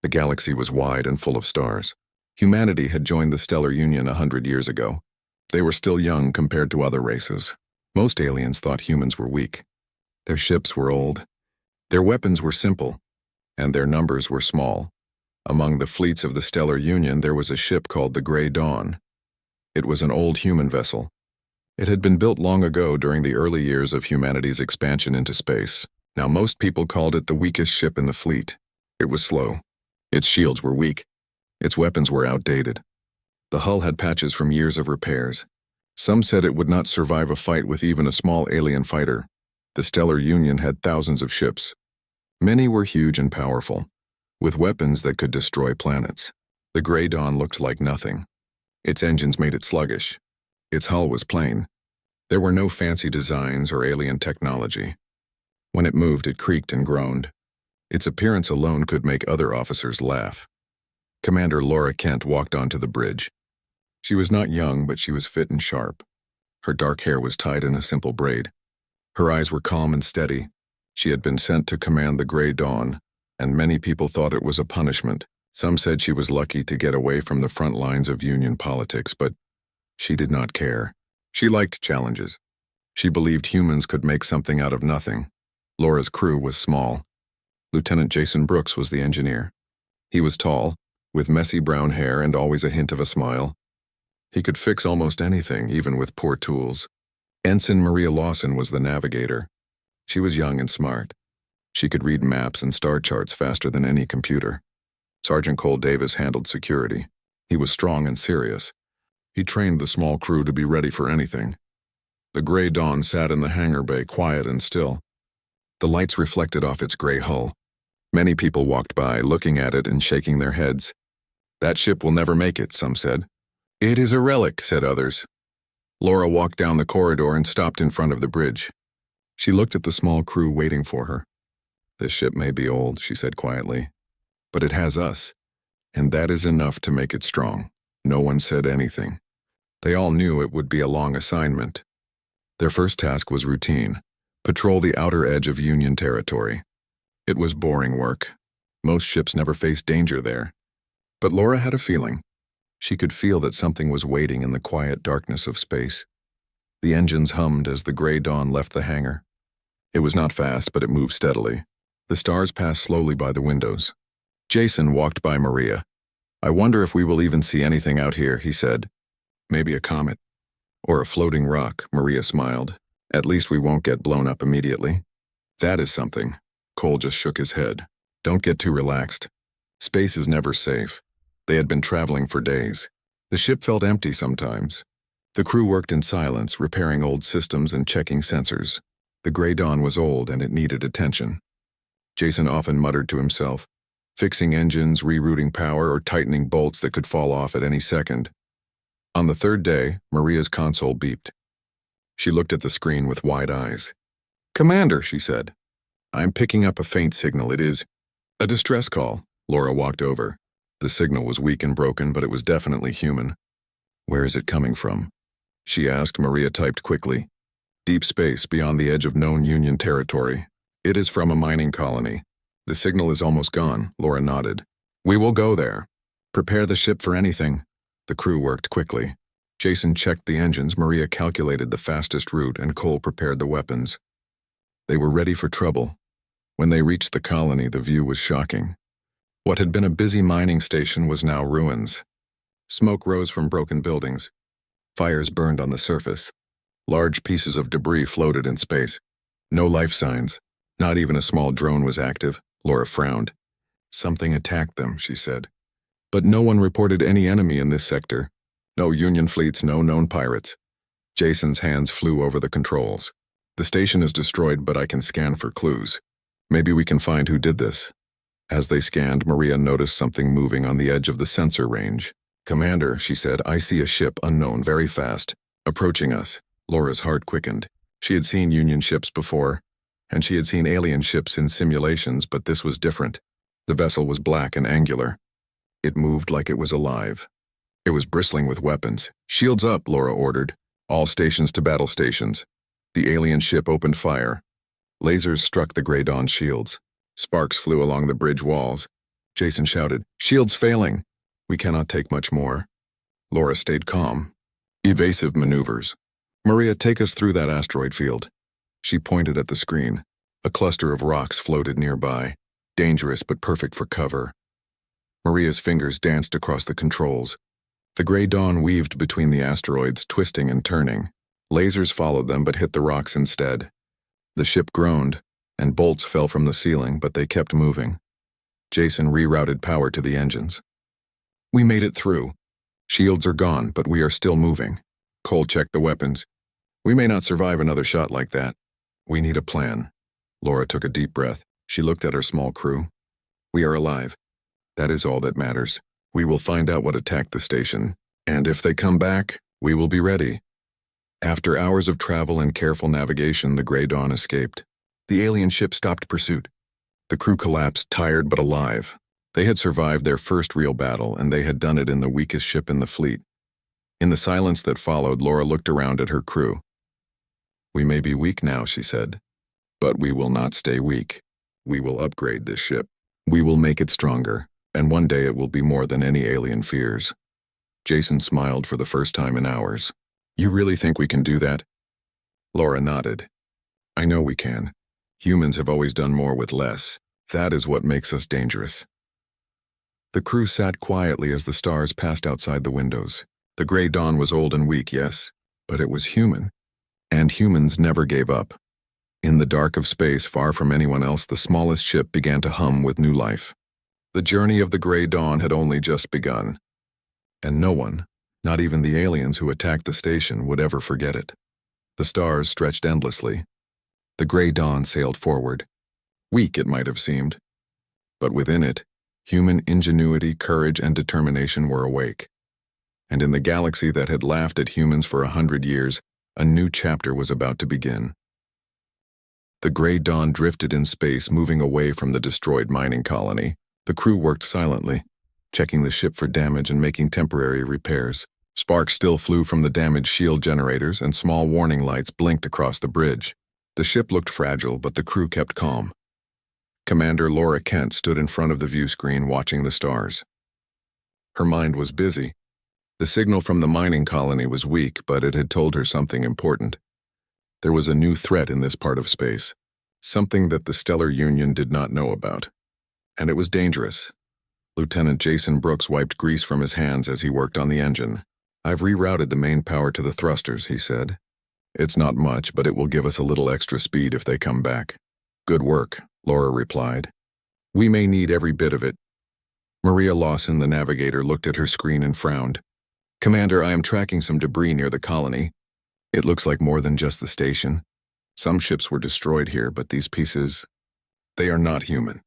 The galaxy was wide and full of stars. Humanity had joined the Stellar Union 100 years ago. They were still young compared to other races. Most aliens thought humans were weak. Their ships were old. Their weapons were simple, and their numbers were small. Among the fleets of the Stellar Union, there was a ship called the Grey Dawn. It was an old human vessel. It had been built long ago during the early years of humanity's expansion into space. Now most people called it the weakest ship in the fleet. It was slow. Its shields were weak. Its weapons were outdated. The hull had patches from years of repairs. Some said it would not survive a fight with even a small alien fighter. The Stellar Union had thousands of ships. Many were huge and powerful, with weapons that could destroy planets. The Grey Dawn looked like nothing. Its engines made it sluggish. Its hull was plain. There were no fancy designs or alien technology. When it moved, it creaked and groaned. Its appearance alone could make other officers laugh. Commander Laura Kent walked onto the bridge. She was not young, but she was fit and sharp. Her dark hair was tied in a simple braid. Her eyes were calm and steady. She had been sent to command the Grey Dawn, and many people thought it was a punishment. Some said she was lucky to get away from the front lines of Union politics, but she did not care. She liked challenges. She believed humans could make something out of nothing. Laura's crew was small. Lieutenant Jason Brooks was the engineer. He was tall, with messy brown hair and always a hint of a smile. He could fix almost anything, even with poor tools. Ensign Maria Lawson was the navigator. She was young and smart. She could read maps and star charts faster than any computer. Sergeant Cole Davis handled security. He was strong and serious. He trained the small crew to be ready for anything. The Grey Dawn sat in the hangar bay, quiet and still. The lights reflected off its gray hull. Many people walked by, looking at it and shaking their heads. "That ship will never make it," some said. "It is a relic," said others. Laura walked down the corridor and stopped in front of the bridge. She looked at the small crew waiting for her. "This ship may be old," she said quietly, "but it has us, and that is enough to make it strong." No one said anything. They all knew it would be a long assignment. Their first task was routine: patrol the outer edge of Union territory. It was boring work. Most ships never faced danger there. But Laura had a feeling. She could feel that something was waiting in the quiet darkness of space. The engines hummed as the Grey Dawn left the hangar. It was not fast, but it moved steadily. The stars passed slowly by the windows. Jason walked by Maria. "I wonder if we will even see anything out here," he said. "Maybe a comet. Or a floating rock," Maria smiled. "At least we won't get blown up immediately." "That is something." Cole just shook his head. "Don't get too relaxed. Space is never safe." They had been traveling for days. The ship felt empty sometimes. The crew worked in silence, repairing old systems and checking sensors. The Grey Dawn was old and it needed attention. Jason often muttered to himself, fixing engines, rerouting power, or tightening bolts that could fall off at any second. On the third day, Maria's console beeped. She looked at the screen with wide eyes. "Commander," she said. "I'm picking up a faint signal. It is a distress call." Laura walked over. The signal was weak and broken, but it was definitely human. "Where is it coming from?" she asked. Maria typed quickly. "Deep space, beyond the edge of known Union territory. It is from a mining colony. The signal is almost gone." Laura nodded. "We will go there. Prepare the ship for anything." The crew worked quickly. Jason checked the engines, Maria calculated the fastest route, and Cole prepared the weapons. They were ready for trouble. When they reached the colony, the view was shocking. What had been a busy mining station was now ruins. Smoke rose from broken buildings. Fires burned on the surface. Large pieces of debris floated in space. No life signs. Not even a small drone was active. Laura frowned. "Something attacked them," she said. But no one reported any enemy in this sector. No Union fleets, no known pirates. Jason's hands flew over the controls. "The station is destroyed, but I can scan for clues. Maybe we can find who did this." As they scanned, Maria noticed something moving on the edge of the sensor range. "Commander," she said, "I see a ship, unknown, very fast, approaching us." Laura's heart quickened. She had seen Union ships before, and she had seen alien ships in simulations, but this was different. The vessel was black and angular. It moved like it was alive. It was bristling with weapons. "Shields up," Laura ordered. "All stations to battle stations." The alien ship opened fire. Lasers struck the Grey Dawn shields. Sparks flew along the bridge walls. Jason shouted, "Shield's failing. We cannot take much more." Laura stayed calm. Evasive maneuvers. "Maria, take us through that asteroid field." She pointed at the screen. A cluster of rocks floated nearby, dangerous but perfect for cover. Maria's fingers danced across the controls. The gray dawn weaved between the asteroids, twisting and turning. Lasers followed them but hit the rocks instead. The ship groaned, and bolts fell from the ceiling, but they kept moving. Jason rerouted power to the engines. "We made it through. Shields are gone, but we are still moving." Cole checked the weapons. "We may not survive another shot like that. We need a plan." Laura took a deep breath. She looked at her small crew. "We are alive. That is all that matters. We will find out what attacked the station, and if they come back, we will be ready." After hours of travel and careful navigation, the Grey Dawn escaped. The alien ship stopped pursuit. The crew collapsed, tired but alive. They had survived their first real battle, and they had done it in the weakest ship in the fleet. In the silence that followed, Laura looked around at her crew. "We may be weak now," she said, "but we will not stay weak. We will upgrade this ship. We will make it stronger, and one day it will be more than any alien fears." Jason smiled for the first time in hours. "You really think we can do that?" Laura nodded. "I know we can. Humans have always done more with less. That is what makes us dangerous." The crew sat quietly as the stars passed outside the windows. The Grey Dawn was old and weak, yes, but it was human. And humans never gave up. In the dark of space, far from anyone else, the smallest ship began to hum with new life. The journey of the Grey Dawn had only just begun. And no one, not even the aliens who attacked the station, would ever forget it. The stars stretched endlessly. The Grey Dawn sailed forward. Weak, it might have seemed. But within it, human ingenuity, courage, and determination were awake. And in the galaxy that had laughed at humans for 100 years, a new chapter was about to begin. The Grey Dawn drifted in space, moving away from the destroyed mining colony. The crew worked silently, checking the ship for damage and making temporary repairs. Sparks still flew from the damaged shield generators, and small warning lights blinked across the bridge. The ship looked fragile, but the crew kept calm. Commander Laura Kent stood in front of the view screen watching the stars. Her mind was busy. The signal from the mining colony was weak, but it had told her something important. There was a new threat in this part of space, something that the Stellar Union did not know about. And it was dangerous. Lieutenant Jason Brooks wiped grease from his hands as he worked on the engine. "I've rerouted the main power to the thrusters," he said. "It's not much, but it will give us a little extra speed if they come back." "Good work," Laura replied. "We may need every bit of it." Maria Lawson, the navigator, looked at her screen and frowned. "Commander, I am tracking some debris near the colony. It looks like more than just the station. Some ships were destroyed here, but these pieces, they are not human.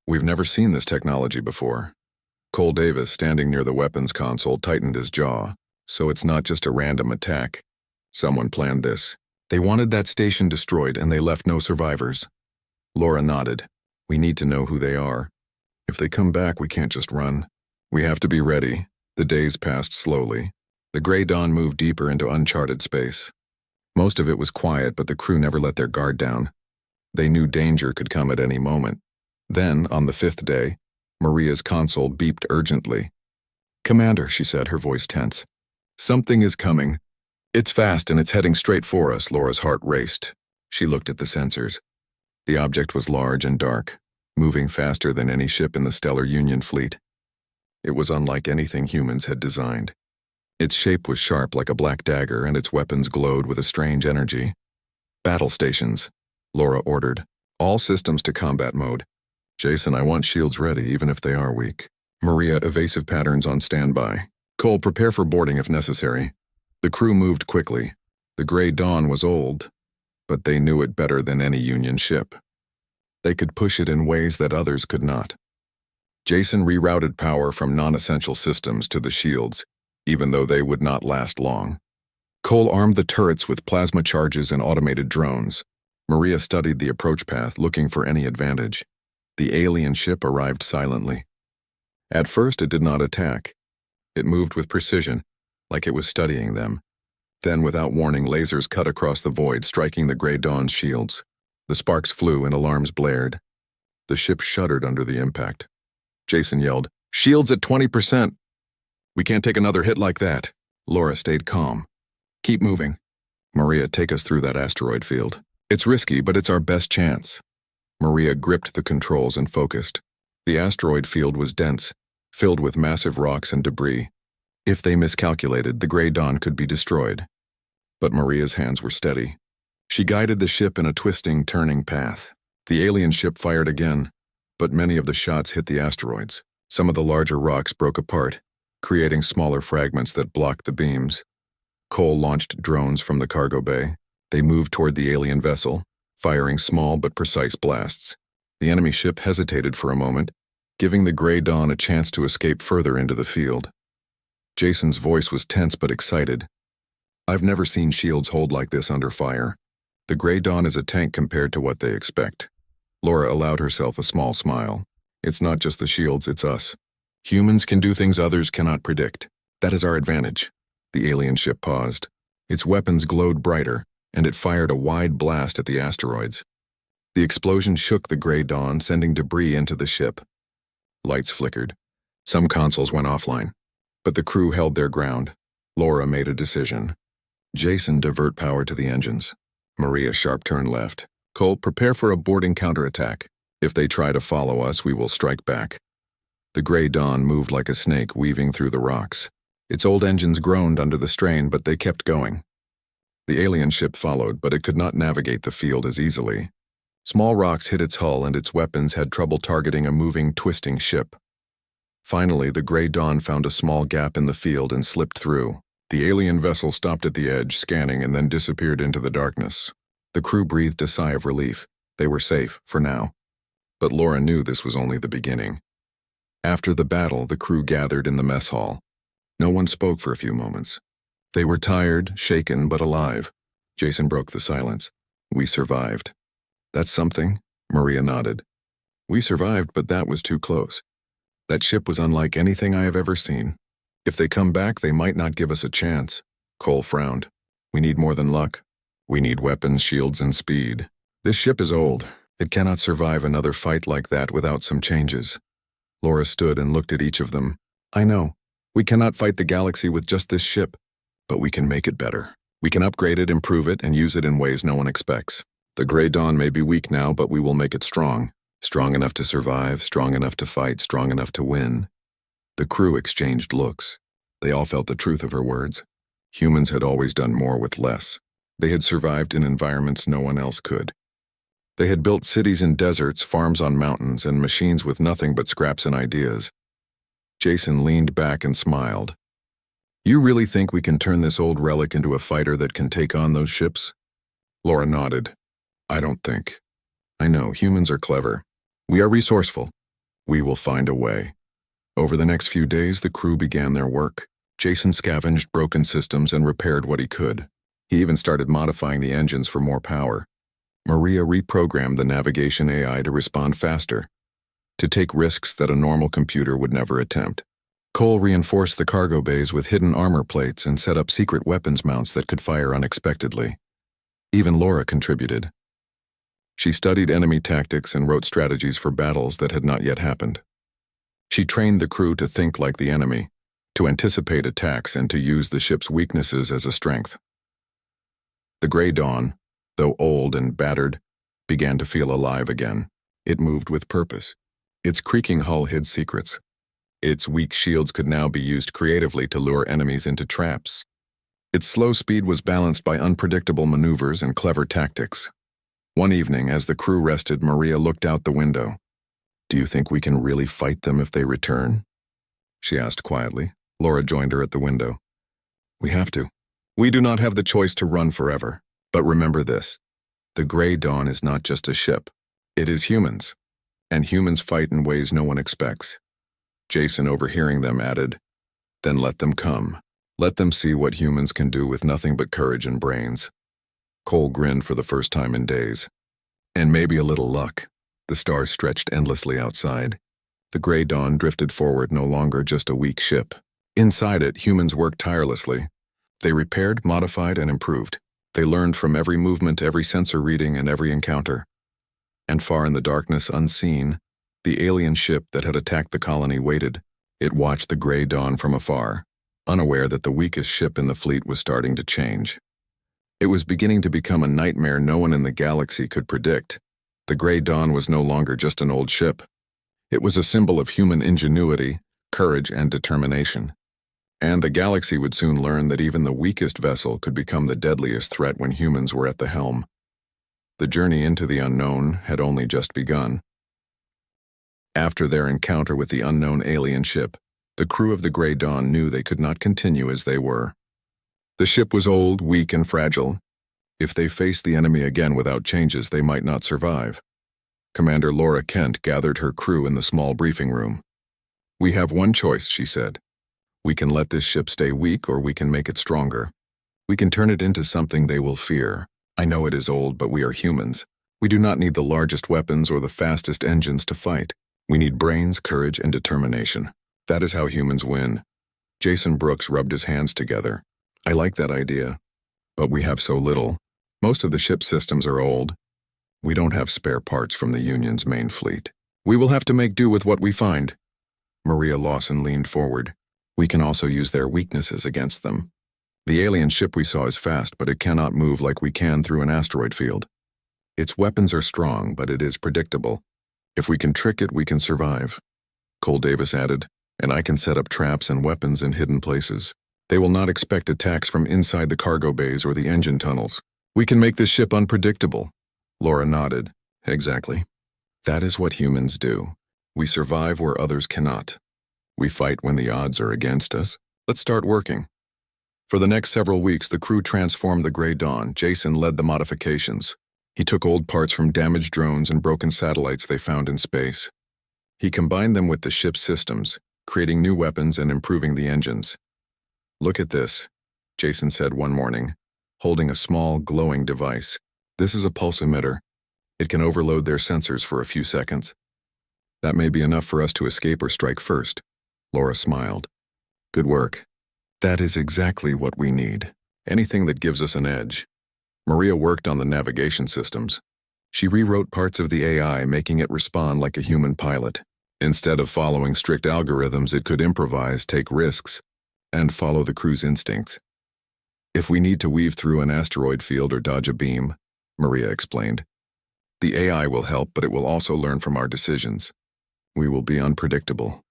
We've never seen this technology before." Cole Davis, standing near the weapons console, tightened his jaw. "So it's not just a random attack. Someone planned this. They wanted that station destroyed, and they left no survivors." Laura nodded. "We need to know who they are. If they come back, we can't just run. We have to be ready." The days passed slowly. The Grey Dawn moved deeper into uncharted space. Most of it was quiet, but the crew never let their guard down. They knew danger could come at any moment. Then, on the 5th day, Maria's console beeped urgently. "Commander," she said, her voice tense. "Something is coming. It's fast and it's heading straight for us." Laura's heart raced. She looked at the sensors. The object was large and dark, moving faster than any ship in the Stellar Union fleet. It was unlike anything humans had designed. Its shape was sharp like a black dagger, and its weapons glowed with a strange energy. "Battle stations," Laura ordered. "All systems to combat mode." "Jason, I want shields ready, even if they are weak." Maria, evasive patterns on standby. "Cole, prepare for boarding if necessary." The crew moved quickly. The Grey Dawn was old, but they knew it better than any Union ship. They could push it in ways that others could not. Jason rerouted power from non-essential systems to the shields, even though they would not last long. Cole armed the turrets with plasma charges and automated drones. Maria studied the approach path, looking for any advantage. The alien ship arrived silently. At first, it did not attack. It moved with precision, like it was studying them. Then, without warning, lasers cut across the void, striking the Grey Dawn's shields. The sparks flew and alarms blared. The ship shuddered under the impact. Jason yelled. Shields at 20%. We can't take another hit like that. Laura stayed calm. Keep moving. Maria, take us through that asteroid field. It's risky, but it's our best chance. Maria gripped the controls and focused. The asteroid field was dense, filled with massive rocks and debris. If they miscalculated, the Grey Dawn could be destroyed. But Maria's hands were steady. She guided the ship in a twisting, turning path. The alien ship fired again, but many of the shots hit the asteroids. Some of the larger rocks broke apart, creating smaller fragments that blocked the beams. Cole launched drones from the cargo bay. They moved toward the alien vessel, firing small but precise blasts. The enemy ship hesitated for a moment, giving the Grey Dawn a chance to escape further into the field. Jason's voice was tense but excited. I've never seen shields hold like this under fire. The Grey Dawn is a tank compared to what they expect. Laura allowed herself a small smile. It's not just the shields, it's us. Humans can do things others cannot predict. That is our advantage. The alien ship paused. Its weapons glowed brighter, and it fired a wide blast at the asteroids. The explosion shook the Grey Dawn, sending debris into the ship. Lights flickered. Some consoles went offline. But the crew held their ground. Laura made a decision. Jason, divert power to the engines. Maria, sharp turn left. Cole, prepare for a boarding counterattack. If they try to follow us, we will strike back. The Grey Dawn moved like a snake, weaving through the rocks. Its old engines groaned under the strain, but they kept going. The alien ship followed, but it could not navigate the field as easily. Small rocks hit its hull, and its weapons had trouble targeting a moving, twisting ship. Finally, the Grey Dawn found a small gap in the field and slipped through. The alien vessel stopped at the edge, scanning, and then disappeared into the darkness. The crew breathed a sigh of relief. They were safe, for now. But Laura knew this was only the beginning. After the battle, the crew gathered in the mess hall. No one spoke for a few moments. They were tired, shaken, but alive. Jason broke the silence. We survived. That's something, Maria nodded. We survived, but that was too close. That ship was unlike anything I have ever seen. If they come back, they might not give us a chance. Cole frowned. We need more than luck. We need weapons, shields, and speed. This ship is old. It cannot survive another fight like that without some changes. Laura stood and looked at each of them. I know. We cannot fight the galaxy with just this ship, but we can make it better. We can upgrade it, improve it, and use it in ways no one expects. The Grey Dawn may be weak now, but we will make it strong. Strong enough to survive, strong enough to fight, strong enough to win. The crew exchanged looks. They all felt the truth of her words. Humans had always done more with less. They had survived in environments no one else could. They had built cities in deserts, farms on mountains, and machines with nothing but scraps and ideas. Jason leaned back and smiled. You really think we can turn this old relic into a fighter that can take on those ships? Laura nodded. I don't think. I know, humans are clever. We are resourceful. We will find a way. Over the next few days, the crew began their work. Jason scavenged broken systems and repaired what he could. He even started modifying the engines for more power. Maria reprogrammed the navigation AI to respond faster, to take risks that a normal computer would never attempt. Cole reinforced the cargo bays with hidden armor plates and set up secret weapons mounts that could fire unexpectedly. Even Laura contributed. She studied enemy tactics and wrote strategies for battles that had not yet happened. She trained the crew to think like the enemy, to anticipate attacks and to use the ship's weaknesses as a strength. The Grey Dawn, though old and battered, began to feel alive again. It moved with purpose. Its creaking hull hid secrets. Its weak shields could now be used creatively to lure enemies into traps. Its slow speed was balanced by unpredictable maneuvers and clever tactics. One evening, as the crew rested, Maria looked out the window. Do you think we can really fight them if they return? She asked quietly. Laura joined her at the window. We have to. We do not have the choice to run forever. But remember this. The Grey Dawn is not just a ship. It is humans. And humans fight in ways no one expects. Jason, overhearing them, added, Then let them come. Let them see what humans can do with nothing but courage and brains. Cole grinned for the first time in days. And maybe a little luck. The stars stretched endlessly outside. The Grey Dawn drifted forward, no longer just a weak ship. Inside it, humans worked tirelessly. They repaired, modified, and improved. They learned from every movement, every sensor reading, and every encounter. And far in the darkness, unseen, The alien ship that had attacked the colony waited. It watched the gray dawn from afar, unaware that the weakest ship in the fleet was starting to change. It was beginning to become a nightmare no one in the galaxy could predict. The gray dawn was no longer just an old ship. It was a symbol of human ingenuity, courage, and determination. And the galaxy would soon learn that even the weakest vessel could become the deadliest threat when humans were at the helm. The journey into the unknown had only just begun. After their encounter with the unknown alien ship, the crew of the Grey Dawn knew they could not continue as they were. The ship was old, weak, and fragile. If they faced the enemy again without changes, they might not survive. Commander Laura Kent gathered her crew in the small briefing room. "We have one choice," she said. "We can let this ship stay weak, or we can make it stronger. We can turn it into something they will fear. I know it is old, but we are humans. We do not need the largest weapons or the fastest engines to fight. We need brains, courage, and determination. That is how humans win." Jason Brooks rubbed his hands together. "I like that idea. But we have so little. Most of the ship systems are old. We don't have spare parts from the Union's main fleet. We will have to make do with what we find." Maria Lawson leaned forward. "We can also use their weaknesses against them. The alien ship we saw is fast, but it cannot move like we can through an asteroid field. Its weapons are strong, but it is predictable. If we can trick it, we can survive." Cole Davis added, "And I can set up traps and weapons in hidden places. They will not expect attacks from inside the cargo bays or the engine tunnels. We can make this ship unpredictable." Laura nodded. "Exactly. That is what humans do. We survive where others cannot. We fight when the odds are against us. Let's start working." For the next several weeks, the crew transformed the Grey Dawn. Jason led the modifications. He took old parts from damaged drones and broken satellites they found in space. He combined them with the ship's systems, creating new weapons and improving the engines. "Look at this," Jason said one morning, holding a small, glowing device. "This is a pulse emitter. It can overload their sensors for a few seconds. That may be enough for us to escape or strike first." Laura smiled. "Good work. That is exactly what we need. Anything that gives us an edge." Maria worked on the navigation systems. She rewrote parts of the AI, making it respond like a human pilot. Instead of following strict algorithms, it could improvise, take risks, and follow the crew's instincts. "If we need to weave through an asteroid field or dodge a beam," Maria explained, "the AI will help, but it will also learn from our decisions. We will be unpredictable."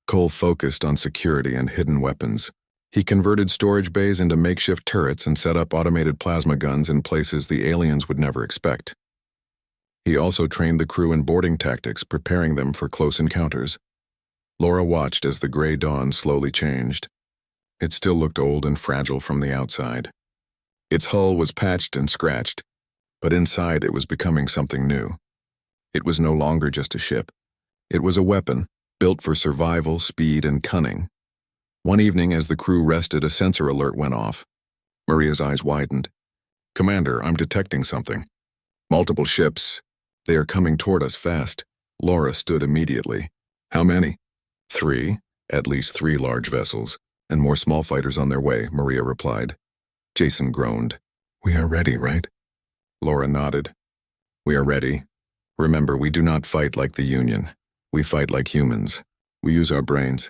Cole focused on security and hidden weapons. He converted storage bays into makeshift turrets and set up automated plasma guns in places the aliens would never expect. He also trained the crew in boarding tactics, preparing them for close encounters. Laura watched as the Grey Dawn slowly changed. It still looked old and fragile from the outside. Its hull was patched and scratched, but inside it was becoming something new. It was no longer just a ship. It was a weapon, built for survival, speed, and cunning. One evening, as the crew rested, a sensor alert went off. Maria's eyes widened. "Commander, I'm detecting something. Multiple ships. They are coming toward us fast." Laura stood immediately. "How many?" "3. At least 3 large vessels, and more small fighters on their way," Maria replied. Jason groaned. "We are ready, right?" Laura nodded. "We are ready. Remember, we do not fight like the Union. We fight like humans. We use our brains.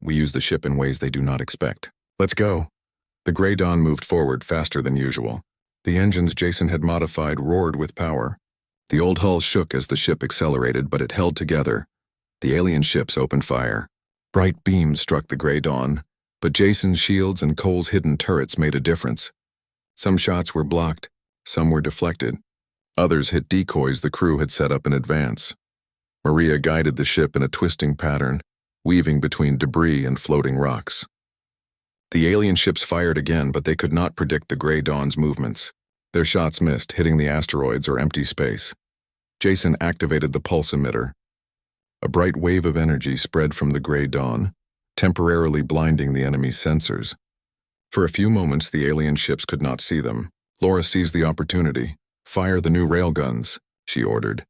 We use the ship in ways they do not expect. Let's go." The Grey Dawn moved forward faster than usual. The engines Jason had modified roared with power. The old hull shook as the ship accelerated, but it held together. The alien ships opened fire. Bright beams struck the Grey Dawn, but Jason's shields and Cole's hidden turrets made a difference. Some shots were blocked, some were deflected. Others hit decoys the crew had set up in advance. Maria guided the ship in a twisting pattern, weaving between debris and floating rocks. The alien ships fired again, but they could not predict the Grey Dawn's movements. Their shots missed, hitting the asteroids or empty space. Jason activated the pulse emitter. A bright wave of energy spread from the Grey Dawn, temporarily blinding the enemy's sensors. For a few moments, the alien ships could not see them. Laura seized the opportunity. "Fire the new railguns," she ordered.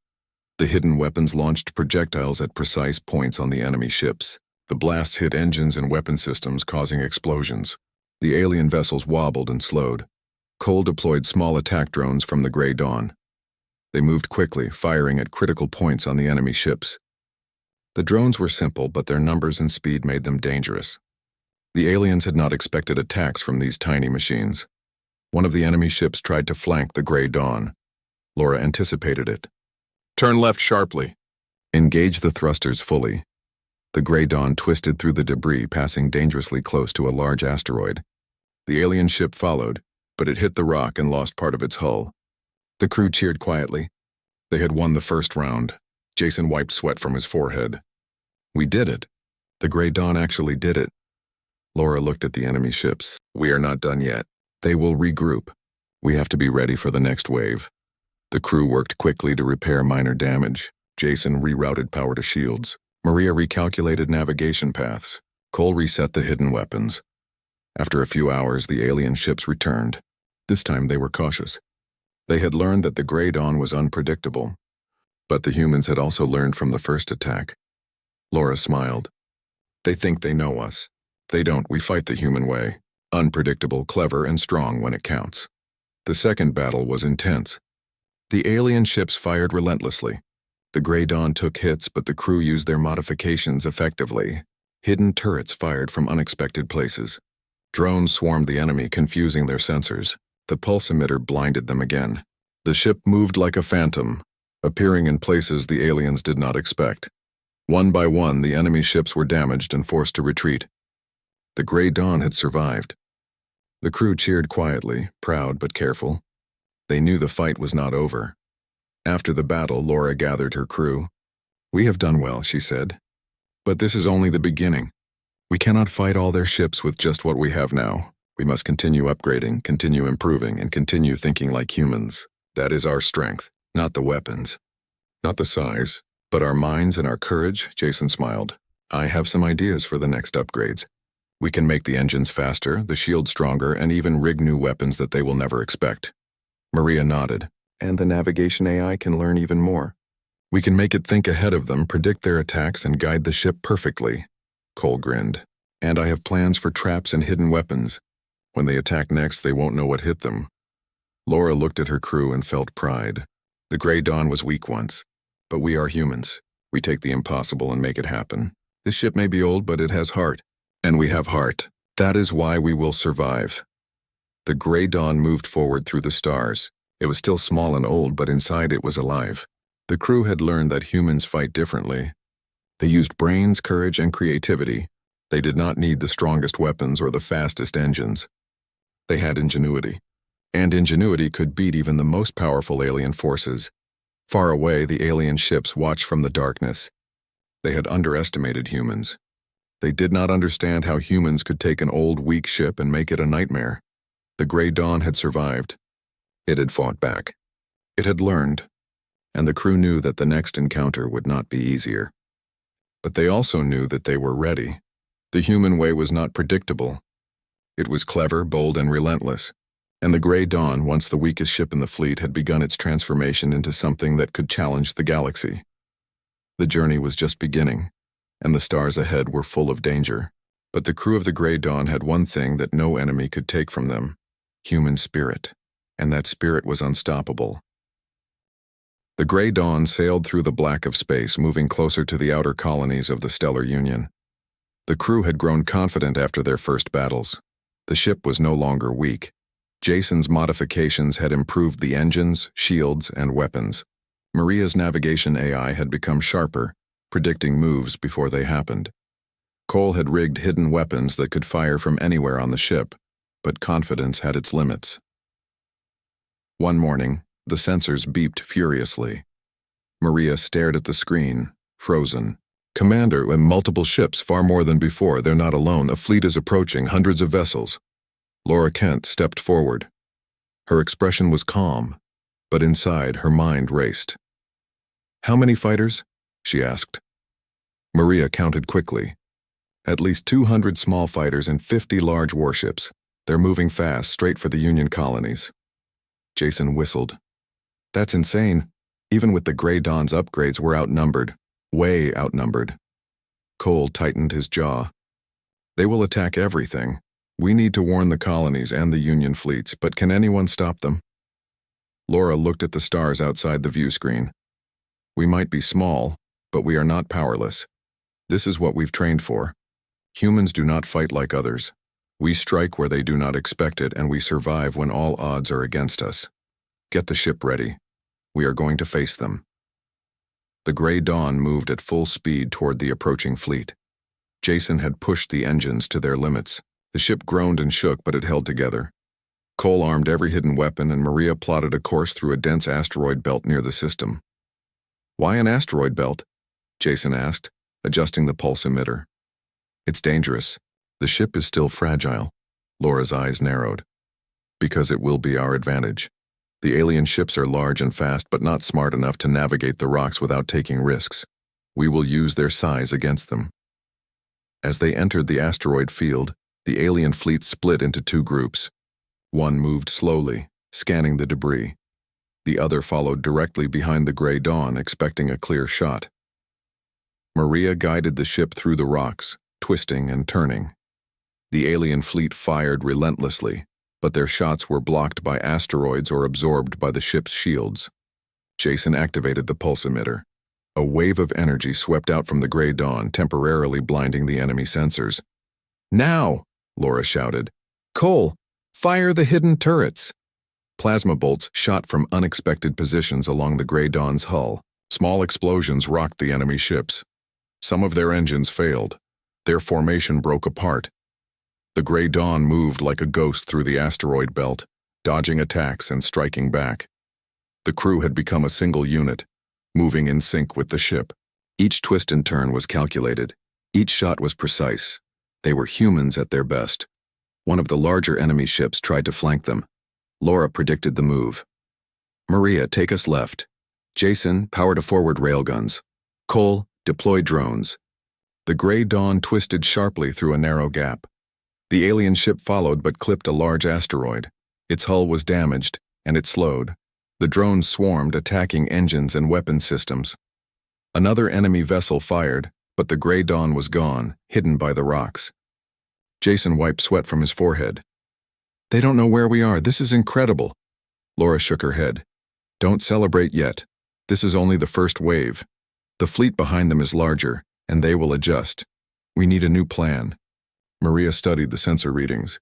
The hidden weapons launched projectiles at precise points on the enemy ships. The blasts hit engines and weapon systems, causing explosions. The alien vessels wobbled and slowed. Cole deployed small attack drones from the Grey Dawn. They moved quickly, firing at critical points on the enemy ships. The drones were simple, but their numbers and speed made them dangerous. The aliens had not expected attacks from these tiny machines. One of the enemy ships tried to flank the Grey Dawn. Laura anticipated it. "Turn left sharply." Engage the thrusters fully. The Grey Dawn twisted through the debris, passing dangerously close to a large asteroid. The alien ship followed, but it hit the rock and lost part of its hull. The crew cheered quietly. They had won the first round. Jason wiped sweat from his forehead. "We did it. The Grey Dawn actually did it." Laura looked at the enemy ships. "We are not done yet. They will regroup. We have to be ready for the next wave." The crew worked quickly to repair minor damage. Jason rerouted power to shields. Maria recalculated navigation paths. Cole reset the hidden weapons. After a few hours, the alien ships returned. This time they were cautious. They had learned that the Grey Dawn was unpredictable. But the humans had also learned from the first attack. Laura smiled. "They think they know us. They don't. We fight the human way. Unpredictable, clever, and strong when it counts." The second battle was intense. The alien ships fired relentlessly. The Grey Dawn took hits, but the crew used their modifications effectively. Hidden turrets fired from unexpected places. Drones swarmed the enemy, confusing their sensors. The pulse emitter blinded them again. The ship moved like a phantom, appearing in places the aliens did not expect. One by one, the enemy ships were damaged and forced to retreat. The Grey Dawn had survived. The crew cheered quietly, proud but careful. They knew the fight was not over. After the battle, Laura gathered her crew. "We have done well," she said. "But this is only the beginning. We cannot fight all their ships with just what we have now. We must continue upgrading, continue improving, and continue thinking like humans. That is our strength, not the weapons. Not the size, but our minds and our courage." Jason smiled. "I have some ideas for the next upgrades. We can make the engines faster, the shield stronger, and even rig new weapons that they will never expect." Maria nodded. "And the navigation AI can learn even more. We can make it think ahead of them, predict their attacks, and guide the ship perfectly." Cole grinned. "And I have plans for traps and hidden weapons. When they attack next, they won't know what hit them." Laura looked at her crew and felt pride. The Grey Dawn was weak once, but we are humans. We take the impossible and make it happen. This ship may be old, but it has heart. And we have heart. That is why we will survive. The Grey Dawn moved forward through the stars. It was still small and old, but inside it was alive. The crew had learned that humans fight differently. They used brains, courage, and creativity. They did not need the strongest weapons or the fastest engines. They had ingenuity. And ingenuity could beat even the most powerful alien forces. Far away, the alien ships watched from the darkness. They had underestimated humans. They did not understand how humans could take an old, weak ship and make it a nightmare. The Grey Dawn had survived. It had fought back. It had learned. And the crew knew that the next encounter would not be easier. But they also knew that they were ready. The human way was not predictable. It was clever, bold, and relentless. And the Grey Dawn, once the weakest ship in the fleet, had begun its transformation into something that could challenge the galaxy. The journey was just beginning, and the stars ahead were full of danger. But the crew of the Grey Dawn had one thing that no enemy could take from them: human spirit. And that spirit was unstoppable. The Grey Dawn sailed through the black of space, moving closer to the outer colonies of the Stellar Union. The crew had grown confident after their first battles. The ship was no longer weak. Jason's modifications had improved the engines, shields, and weapons. Maria's navigation AI had become sharper, predicting moves before they happened. Cole had rigged hidden weapons that could fire from anywhere on the ship, but confidence had its limits. One morning, the sensors beeped furiously. Maria stared at the screen, frozen. "Commander, multiple ships, far more than before. They're not alone. A fleet is approaching, hundreds of vessels." Laura Kent stepped forward. Her expression was calm, but inside her mind raced. "How many fighters?" she asked. Maria counted quickly. "At least 200 small fighters and 50 large warships. They're moving fast, straight for the Union colonies." Jason whistled. "That's insane. Even with the Grey Dawn's upgrades, we're outnumbered. Way outnumbered." Cole tightened his jaw. "They will attack everything. We need to warn the colonies and the Union fleets, but can anyone stop them?" Laura looked at the stars outside the view screen. "We might be small, but we are not powerless. This is what we've trained for. Humans do not fight like others. We strike where they do not expect it, and we survive when all odds are against us. Get the ship ready. We are going to face them. The gray dawn moved at full speed toward the approaching fleet. Jason had pushed the engines to their limits. The ship groaned and shook, but it held together. Cole armed every hidden weapon, and Maria plotted a course through a dense asteroid belt near the system. "Why an asteroid belt?" Jason asked, adjusting the pulse emitter. "It's dangerous. The ship is still fragile." Laura's eyes narrowed. "Because it will be our advantage. The alien ships are large and fast, but not smart enough to navigate the rocks without taking risks. We will use their size against them." As they entered the asteroid field, the alien fleet split into two groups. One moved slowly, scanning the debris. The other followed directly behind the gray dawn, expecting a clear shot. Maria guided the ship through the rocks, twisting and turning. The alien fleet fired relentlessly, but their shots were blocked by asteroids or absorbed by the ship's shields. Jason activated the pulse emitter. A wave of energy swept out from the gray dawn, temporarily blinding the enemy sensors. "Now!" Laura shouted. "Cole, fire the hidden turrets!" Plasma bolts shot from unexpected positions along the gray dawn's hull. Small explosions rocked the enemy ships. Some of their engines failed. Their formation broke apart. The gray dawn moved like a ghost through the asteroid belt, dodging attacks and striking back. The crew had become a single unit, moving in sync with the ship. Each twist and turn was calculated. Each shot was precise. They were humans at their best. One of the larger enemy ships tried to flank them. Laura predicted the move. "Maria, take us left. Jason, power to forward railguns. Cole, deploy drones." The gray dawn twisted sharply through a narrow gap. The alien ship followed but clipped a large asteroid. Its hull was damaged, and it slowed. The drones swarmed, attacking engines and weapon systems. Another enemy vessel fired, but the gray dawn was gone, hidden by the rocks. Jason wiped sweat from his forehead. "They don't know where we are. This is incredible." Laura shook her head. "Don't celebrate yet. This is only the first wave. The fleet behind them is larger, and they will adjust. We need a new plan." Maria studied the sensor readings.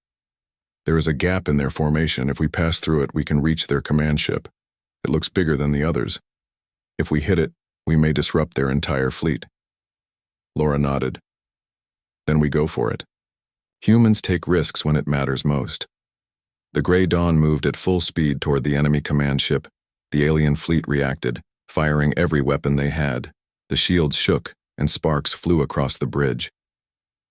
"There is a gap in their formation. If we pass through it, we can reach their command ship. It looks bigger than the others. If we hit it, we may disrupt their entire fleet." Laura nodded. "Then we go for it. Humans take risks when it matters most." The gray dawn moved at full speed toward the enemy command ship. The alien fleet reacted, firing every weapon they had. The shields shook, and sparks flew across the bridge.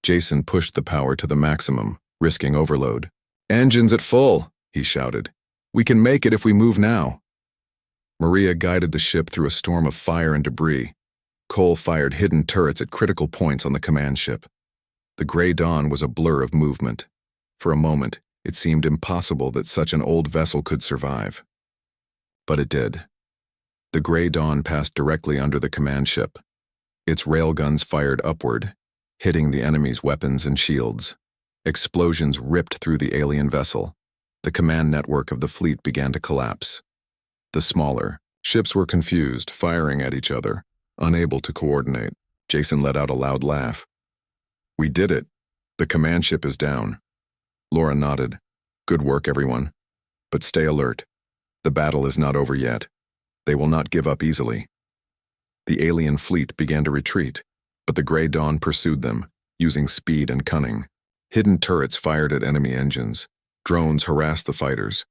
Jason pushed the power to the maximum, risking overload. "Engines at full," he shouted. "We can make it if we move now." Maria guided the ship through a storm of fire and debris. Cole fired hidden turrets at critical points on the command ship. The gray dawn was a blur of movement. For a moment, it seemed impossible that such an old vessel could survive. But it did. The gray dawn passed directly under the command ship. Its railguns fired upward, hitting the enemy's weapons and shields. Explosions ripped through the alien vessel. The command network of the fleet began to collapse. The smaller ships were confused, firing at each other, unable to coordinate. Jason let out a loud laugh. "We did it. The command ship is down." Laura nodded. "Good work, everyone. But stay alert. The battle is not over yet. They will not give up easily." The alien fleet began to retreat, but the gray dawn pursued them, using speed and cunning. Hidden turrets fired at enemy engines. Drones harassed the fighters.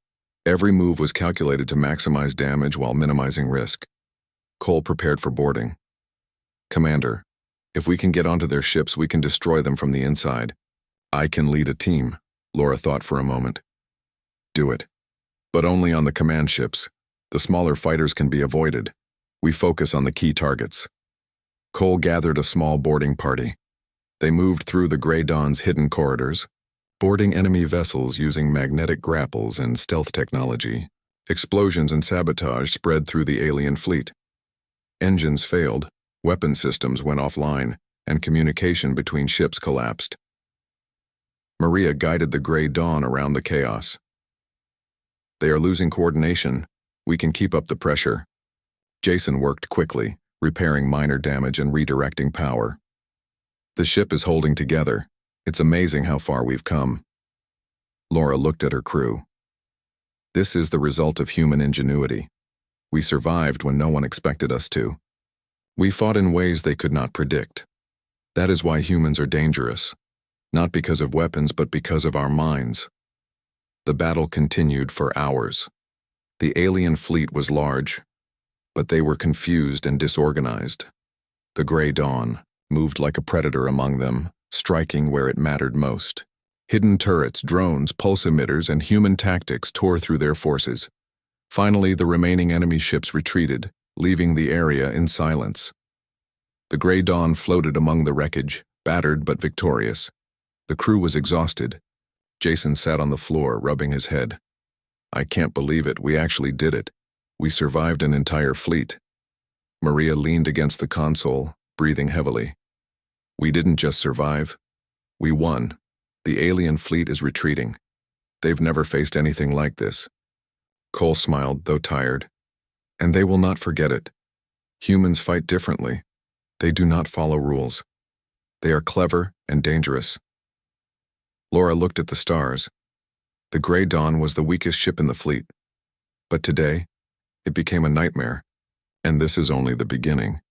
Every move was calculated to maximize damage while minimizing risk. Cole prepared for boarding. "Commander, if we can get onto their ships, we can destroy them from the inside." "I can lead a team," Laura thought for a moment. "Do it. But only on the command ships. The smaller fighters can be avoided. We focus on the key targets." Cole gathered a small boarding party. They moved through the gray dawn's hidden corridors, boarding enemy vessels using magnetic grapples and stealth technology. Explosions and sabotage spread through the alien fleet. Engines failed, weapon systems went offline, and communication between ships collapsed. Maria guided the gray dawn around the chaos. "They are losing coordination. We can keep up the pressure." Jason worked quickly, repairing minor damage and redirecting power. The ship is holding together. It's amazing how far we've come. Laura looked at her crew. This is the result of human ingenuity. We survived when no one expected us to. We fought in ways they could not predict. That is why humans are dangerous. Not because of weapons, but because of our minds. The battle continued for hours. The alien fleet was large, but they were confused and disorganized. The Gray Dawn moved like a predator among them, striking where it mattered most. Hidden turrets, drones, pulse emitters, and human tactics tore through their forces. Finally, the remaining enemy ships retreated, leaving the area in silence. The Gray Dawn floated among the wreckage, battered but victorious. The crew was exhausted. Jason sat on the floor, rubbing his head. I can't believe it, we actually did it. We survived an entire fleet. Maria leaned against the console, breathing heavily. We didn't just survive. We won. The alien fleet is retreating. They've never faced anything like this. Cole smiled, though tired. And they will not forget it. Humans fight differently. They do not follow rules. They are clever and dangerous. Laura looked at the stars. The Gray Dawn was the weakest ship in the fleet. But today, it became a nightmare. And this is only the beginning.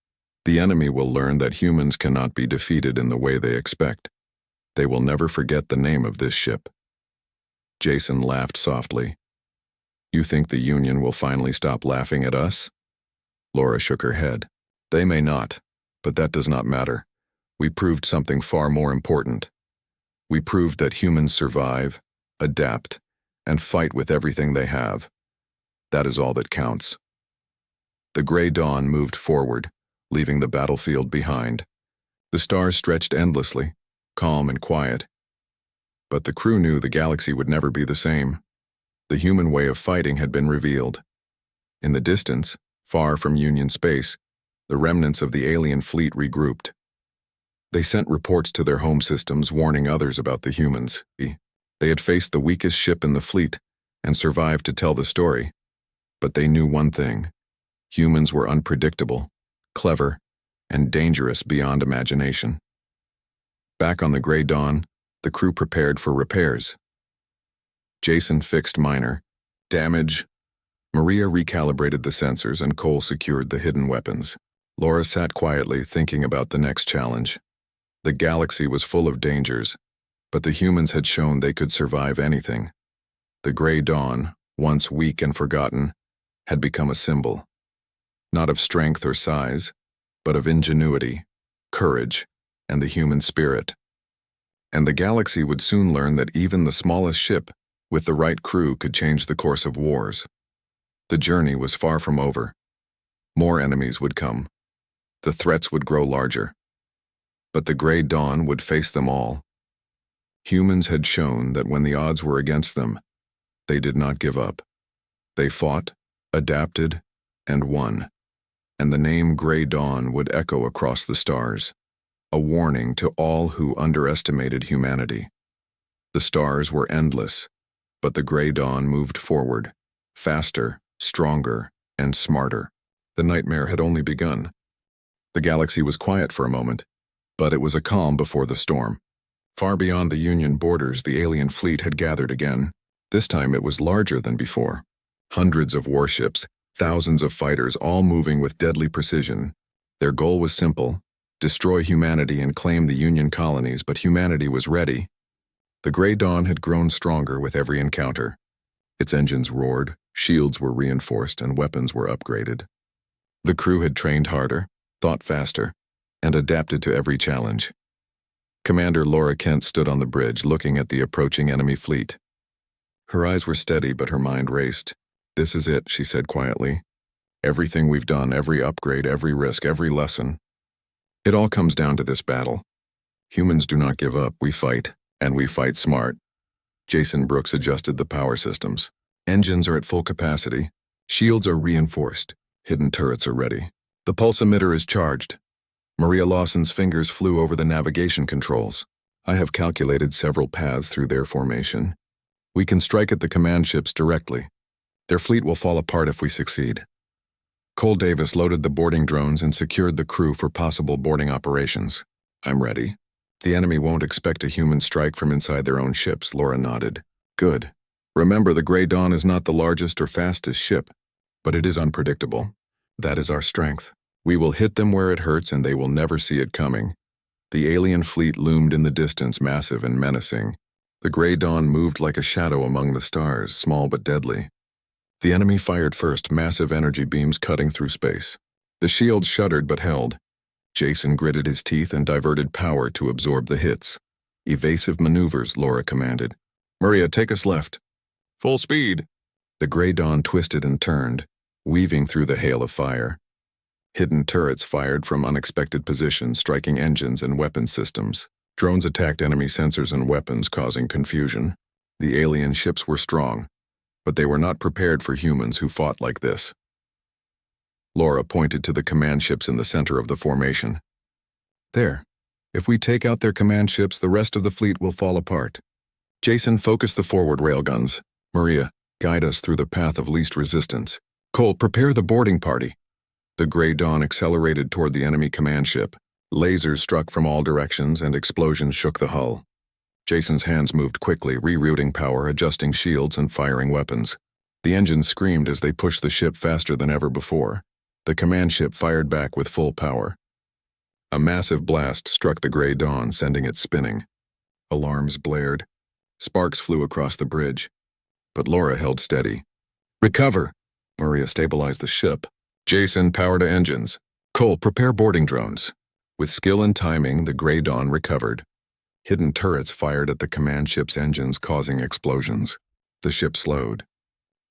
The enemy will learn that humans cannot be defeated in the way they expect. They will never forget the name of this ship. Jason laughed softly. You think the Union will finally stop laughing at us? Laura shook her head. They may not, but that does not matter. We proved something far more important. We proved that humans survive, adapt, and fight with everything they have. That is all that counts. The Gray Dawn moved forward, leaving the battlefield behind. The stars stretched endlessly, calm and quiet. But the crew knew the galaxy would never be the same. The human way of fighting had been revealed. In the distance, far from Union space, the remnants of the alien fleet regrouped. They sent reports to their home systems warning others about the humans. They had faced the weakest ship in the fleet and survived to tell the story. But they knew one thing. Humans were unpredictable, clever, and dangerous beyond imagination. Back on the Gray Dawn, the crew prepared for repairs. Jason fixed minor damage. Maria recalibrated the sensors and Cole secured the hidden weapons. Laura sat quietly thinking about the next challenge. The galaxy was full of dangers, but the humans had shown they could survive anything. The Gray Dawn, once weak and forgotten, had become a symbol, not of strength or size, but of ingenuity, courage, and the human spirit. And the galaxy would soon learn that even the smallest ship, with the right crew, could change the course of wars. The journey was far from over. More enemies would come. The threats would grow larger. But the Gray Dawn would face them all. Humans had shown that when the odds were against them, they did not give up. They fought, adapted, and won. And the name Gray Dawn would echo across the stars, a warning to all who underestimated humanity. The stars were endless, but the Gray Dawn moved forward, faster, stronger, and smarter. The nightmare had only begun. The galaxy was quiet for a moment, but it was a calm before the storm. Far beyond the Union borders, the alien fleet had gathered again. This time it was larger than before. Hundreds of warships, thousands of fighters, all moving with deadly precision. Their goal was simple: destroy humanity and claim the Union colonies, but humanity was ready. The Gray Dawn had grown stronger with every encounter. Its engines roared, shields were reinforced, and weapons were upgraded. The crew had trained harder, thought faster, and adapted to every challenge. Commander Laura Kent stood on the bridge, looking at the approaching enemy fleet. Her eyes were steady, but her mind raced. This is it, she said quietly. Everything we've done, every upgrade, every risk, every lesson. It all comes down to this battle. Humans do not give up, we fight, and we fight smart. Jason Brooks adjusted the power systems. Engines are at full capacity. Shields are reinforced. Hidden turrets are ready. The pulse emitter is charged. Maria Lawson's fingers flew over the navigation controls. I have calculated several paths through their formation. We can strike at the command ships directly. Their fleet will fall apart if we succeed. Cole Davis loaded the boarding drones and secured the crew for possible boarding operations. I'm ready. The enemy won't expect a human strike from inside their own ships, Laura nodded. Good. Remember, the Grey Dawn is not the largest or fastest ship, but it is unpredictable. That is our strength. We will hit them where it hurts and they will never see it coming. The alien fleet loomed in the distance, massive and menacing. The Grey Dawn moved like a shadow among the stars, small but deadly. The enemy fired first, massive energy beams cutting through space. The shields shuddered but held. Jason gritted his teeth and diverted power to absorb the hits. Evasive maneuvers, Laura commanded. Maria, take us left. Full speed. The Grey Dawn twisted and turned, weaving through the hail of fire. Hidden turrets fired from unexpected positions, striking engines and weapon systems. Drones attacked enemy sensors and weapons, causing confusion. The alien ships were strong, but they were not prepared for humans who fought like this. Laura pointed to the command ships in the center of the formation. There. If we take out their command ships, the rest of the fleet will fall apart. Jason, focus the forward railguns. Maria, guide us through the path of least resistance. Cole, prepare the boarding party. The Grey Dawn accelerated toward the enemy command ship. Lasers struck from all directions and explosions shook the hull. Jason's hands moved quickly, rerouting power, adjusting shields, and firing weapons. The engines screamed as they pushed the ship faster than ever before. The command ship fired back with full power. A massive blast struck the Grey Dawn, sending it spinning. Alarms blared. Sparks flew across the bridge. But Laura held steady. Recover! Maria stabilized the ship. Jason, power to engines. Cole, prepare boarding drones. With skill and timing, the Grey Dawn recovered. Hidden turrets fired at the command ship's engines, causing explosions. The ship slowed.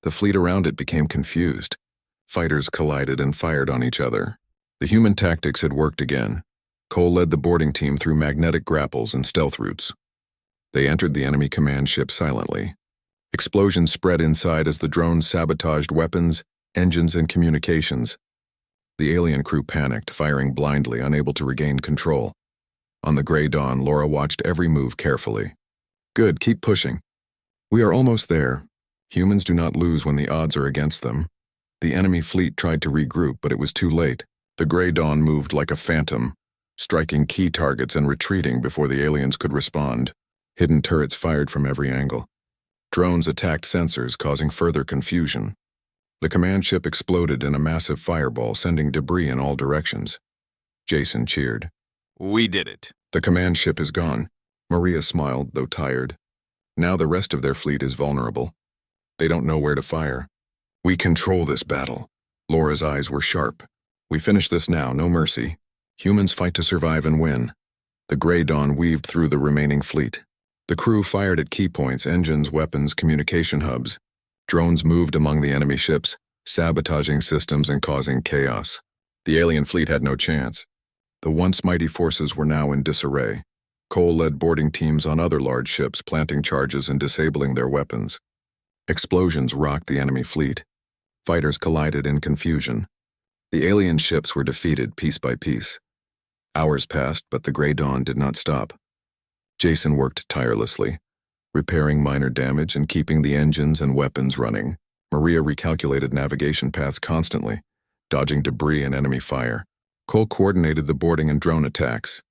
The fleet around it became confused. Fighters collided and fired on each other. The human tactics had worked again. Cole led the boarding team through magnetic grapples and stealth routes. They entered the enemy command ship silently. Explosions spread inside as the drones sabotaged weapons, engines, and communications. The alien crew panicked, firing blindly, unable to regain control. On the Grey Dawn, Laura watched every move carefully. Good, keep pushing. We are almost there. Humans do not lose when the odds are against them. The enemy fleet tried to regroup, but it was too late. The Grey Dawn moved like a phantom, striking key targets and retreating before the aliens could respond. Hidden turrets fired from every angle. Drones attacked sensors, causing further confusion. The command ship exploded in a massive fireball, sending debris in all directions. Jason cheered. We did it. The command ship is gone. Maria smiled, though tired. Now the rest of their fleet is vulnerable. They don't know where to fire. We control this battle. Laura's eyes were sharp. We finish this now, no mercy. Humans fight to survive and win. The Grey Dawn weaved through the remaining fleet. The crew fired at key points, engines, weapons, communication hubs. Drones moved among the enemy ships, sabotaging systems and causing chaos. The alien fleet had no chance. The once mighty forces were now in disarray. Cole led boarding teams on other large ships, planting charges and disabling their weapons. Explosions rocked the enemy fleet. Fighters collided in confusion. The alien ships were defeated piece by piece. Hours passed, but the Grey Dawn did not stop. Jason worked tirelessly, repairing minor damage and keeping the engines and weapons running. Maria recalculated navigation paths constantly, dodging debris and enemy fire. Cole coordinated the boarding and drone attacks.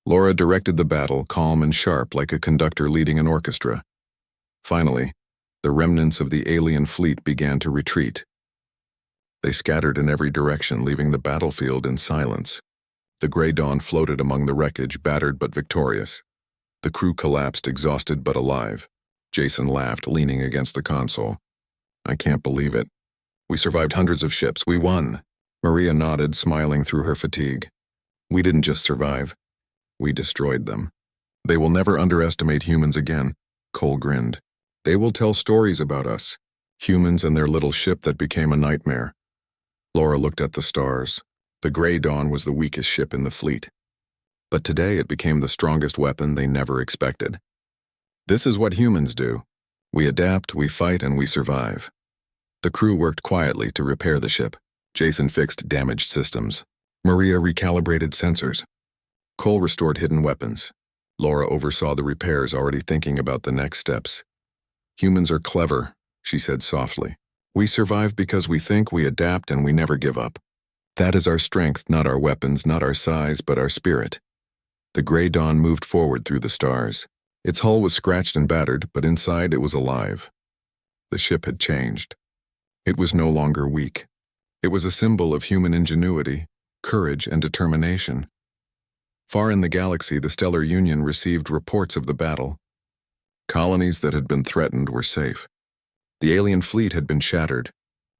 Laura directed the battle, calm and sharp like a conductor leading an orchestra. Finally, the remnants of the alien fleet began to retreat. They scattered in every direction, leaving the battlefield in silence. The Grey Dawn floated among the wreckage, battered but victorious. The crew collapsed, exhausted but alive. Jason laughed, leaning against the console. I can't believe it. We survived hundreds of ships. We won. Maria nodded, smiling through her fatigue. We didn't just survive. We destroyed them. They will never underestimate humans again. Cole grinned. They will tell stories about us. Humans and their little ship that became a nightmare. Laura looked at the stars. The Grey Dawn was the weakest ship in the fleet. But today it became the strongest weapon they never expected. This is what humans do. We adapt, we fight, and we survive. The crew worked quietly to repair the ship. Jason fixed damaged systems. Maria recalibrated sensors. Cole restored hidden weapons. Laura oversaw the repairs, already thinking about the next steps. Humans are clever, she said softly. We survive because we think, we adapt, and we never give up. That is our strength, not our weapons, not our size, but our spirit. The gray dawn moved forward through the stars. Its hull was scratched and battered, but inside it was alive. The ship had changed. It was no longer weak. It was a symbol of human ingenuity, courage, and determination. Far in the galaxy, the Stellar Union received reports of the battle. Colonies that had been threatened were safe. The alien fleet had been shattered.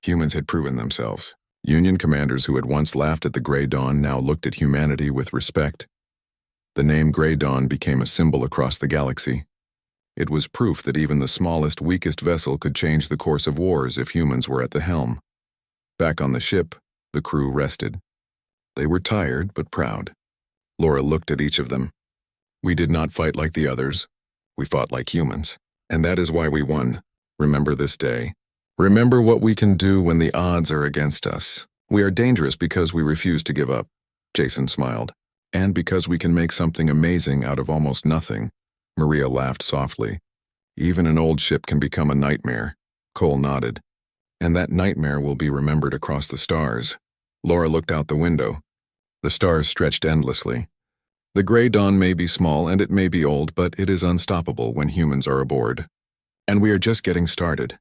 Humans had proven themselves. Union commanders who had once laughed at the Grey Dawn now looked at humanity with respect. The name Grey Dawn became a symbol across the galaxy. It was proof that even the smallest, weakest vessel could change the course of wars if humans were at the helm. Back on the ship, the crew rested. They were tired but proud. Laura looked at each of them. We did not fight like the others. We fought like humans. And that is why we won. Remember this day. Remember what we can do when the odds are against us. We are dangerous because we refuse to give up. Jason smiled. And because we can make something amazing out of almost nothing. Maria laughed softly. Even an old ship can become a nightmare. Cole nodded. And that nightmare will be remembered across the stars. Laura looked out the window. The stars stretched endlessly. The Grey Dawn may be small and it may be old, but it is unstoppable when humans are aboard. And we are just getting started.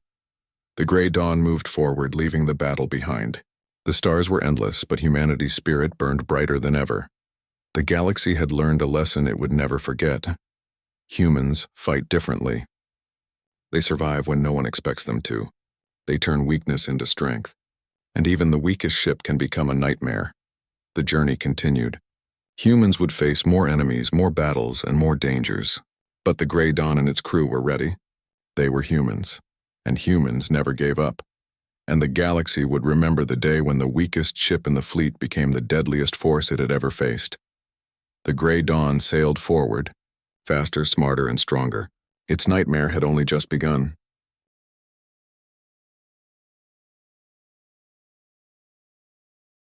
The Grey Dawn moved forward, leaving the battle behind. The stars were endless, but humanity's spirit burned brighter than ever. The galaxy had learned a lesson it would never forget. Humans fight differently. They survive when no one expects them to. They turn weakness into strength. And even the weakest ship can become a nightmare. The journey continued. Humans would face more enemies, more battles, and more dangers. But the Grey Dawn and its crew were ready. They were humans. And humans never gave up. And the galaxy would remember the day when the weakest ship in the fleet became the deadliest force it had ever faced. The Grey Dawn sailed forward, faster, smarter, and stronger. Its nightmare had only just begun.